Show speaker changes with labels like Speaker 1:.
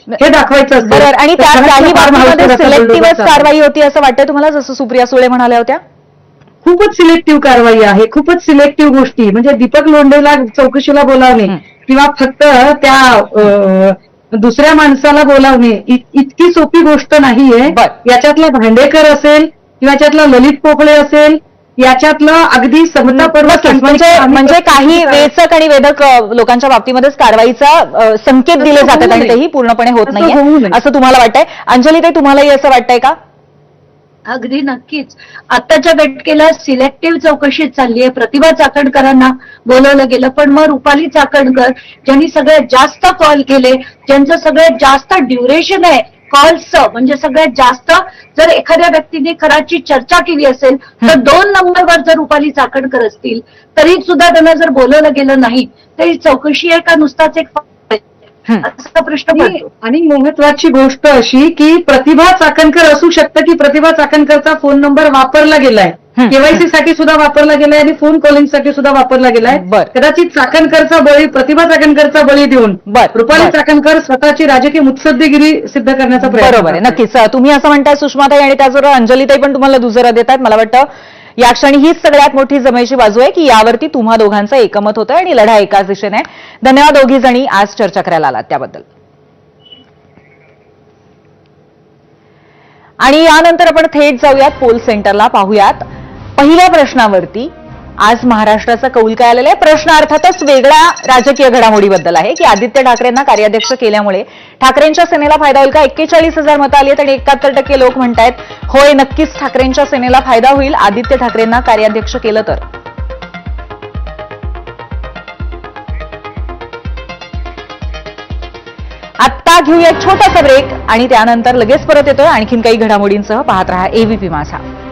Speaker 1: हे दाखवायचं असेल
Speaker 2: बरोबर. आणि
Speaker 1: तर खरंच
Speaker 2: त्याही
Speaker 1: फार्म
Speaker 2: बाबतीमध्ये
Speaker 1: हाऊसवर असा
Speaker 2: सिलेक्टिव्हच
Speaker 1: बंदोबस्त आहे.
Speaker 2: कारवाई होती असं वाटतंय तुम्हाला, जसं सुप्रिया सुळे म्हणाल्या होत्या?
Speaker 1: खूपच सिलेक्टिव्ह कारवाई आहे, खूपच सिलेक्टिव्ह गोष्टी. म्हणजे दीपक लोंढेला चौकशीला बोलावणे किंवा फक्त त्या दुसऱ्या माणसाला बोलावणे इतकी सोपी गोष्ट नाहीये. याच्यातला भांडेकर असेल किंवा याच्यातला ललित पोकळे असेल, याच्यातलं अगदी समतापर्वत
Speaker 2: म्हणजे काही वेचक आणि वेधक लोकांच्या बाबतीमध्येच कारवाईचा संकेत दिले जातात आणि तेही पूर्णपणे होत नाहीये असं तुम्हाला वाटतंय? अंजलीताई, तुम्हालाही असं वाटतंय का?
Speaker 3: अगदी नक्कीच. आताच्या बैठकीला सिलेक्टिव्ह चौकशी चालली आहे. प्रतिभा चाकणकरांना बोलवलं गेलं, पण मग रुपाली चाकणकर ज्यांनी सगळ्यात जास्त कॉल केले, ज्यांचं सगळ्यात जास्त ड्युरेशन आहे कॉल्सचं, म्हणजे सगळ्यात जास्त जर एखाद्या व्यक्तीने खराची चर्चा केली असेल तर 2 नंबरवर जर रुपाली चाकणकर असतील तरी सुद्धा त्यांना जर बोलवलं गेलं नाही तर ही चौकशी आहे का नुसताच एक असा प्रश्न पडतो.
Speaker 1: आणि महत्वाची गोष्ट अशी की प्रतिभा चाकणकर असू शकतं की प्रतिभा चाकणकरचा फोन नंबर वापरला गेलाय, केवायसी साठी सुद्धा वापरला गेलाय आणि फोन कॉलिंग साठी सुद्धा वापरला गेलाय. कदाचित चाकणकरचा बळी, प्रतिभा चाकणकरचा बळी देऊन रुपाली चाकणकर स्वतःची राजकीय मुत्सद्देगिरी सिद्ध करण्याचा प्रयत्न.
Speaker 2: बरोबर आहे, नक्कीच. तुम्ही असं म्हणताय सुषमाताई, आणि त्याचबरोबर अंजलीताई पण तुम्हाला दुजोरा देतात. मला वाटतं या क्षणी हीच सगळ्यात मोठी जमेची बाजू आहे की यावरती तुम्हा दोघांचं एकमत होतं आणि लढा एकाच दिशेने आहे. धन्यवाद दोघी जणी आज चर्चा करायला आलात त्याबद्दल. आणि यानंतर आपण थेट जाऊयात पोल सेंटरला, पाहूयात पहिल्या प्रश्नावरती आज महाराष्ट्राचा कौल काय आलेला आहे. प्रश्न अर्थातच वेगळ्या राजकीय घडामोडीबद्दल आहे की आदित्य ठाकरेंना कार्याध्यक्ष केल्यामुळे ठाकरेंच्या सेनेला फायदा होईल का? 41,000 मतं आली आहेत आणि 71% लोक म्हणतायत होय, नक्कीच ठाकरेंच्या सेनेला फायदा होईल आदित्य ठाकरेंना कार्याध्यक्ष केलं तर. आत्ता घेऊया छोटासा ब्रेक आणि त्यानंतर लगेच परत येतोय आणखीन काही घडामोडींसह. पाहत रहा एबीपी माझा.